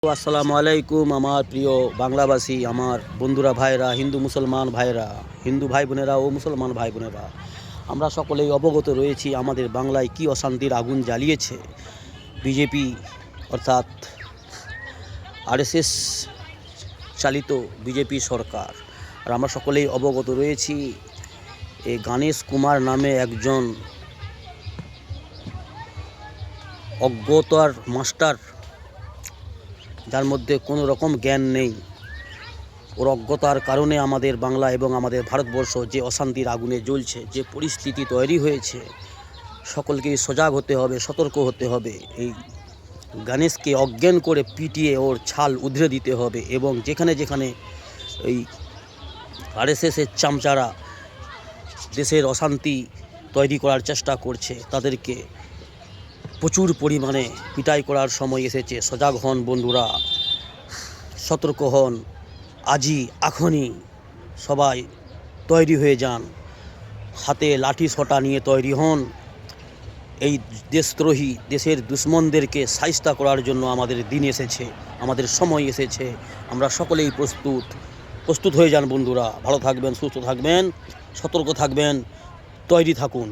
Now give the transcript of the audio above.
আসসালামু আলাইকুম আমার প্রিয় বাংলাভাষী আমার বন্ধুরা ভাইরা হিন্দু মুসলমান ভাইরা হিন্দু ভাই বোনেরা ও মুসলমান ভাই বোনেরা আমরা সকলেই অবগত রয়েছি আমাদের বাংলায় কি অশান্তির আগুন জ্বালিয়েছে বিজেপি অর্থাৎ আরএসএস চালিত বিজেপি সরকার। আর আমরা সকলেই অবগত রয়েছি এই গণেশ কুমার নামে একজন অজ্ঞতার মাস্টার, যার মধ্যে কোনো রকম জ্ঞান নেই। ওর অজ্ঞতার কারণে আমাদের বাংলা এবং আমাদের ভারতবর্ষ যে অশান্তির আগুনে জ্বলছে, যে পরিস্থিতি তৈরি হয়েছে, সকলকেই সজাগ হতে হবে, সতর্ক হতে হবে। এই গণেশকে অজ্ঞান করে পিটিয়ে ওর ছাল উধড়ে দিতে হবে এবং যেখানে যেখানে এই আরএসএসের চামচারা দেশের অশান্তি তৈরি করার চেষ্টা করছে তাদেরকে প্রচুর পরিমাণে পিটাই করার সময় এসেছে। সজাগ হন বন্ধুরা, সতর্ক হন, আজই এখনই সবাই তৈরি হয়ে যান, হাতে লাঠি সোঁটা নিয়ে তৈরি হন। এই দেশদ্রোহী দেশের দুশ্মনদেরকে শায়েস্তা করার জন্য আমাদের দিন এসেছে, আমাদের সময় এসেছে। আমরা সকলেই প্রস্তুত হয়ে যান বন্ধুরা। ভালো থাকবেন, সুস্থ থাকবেন, সতর্ক থাকবেন, তৈরি থাকুন।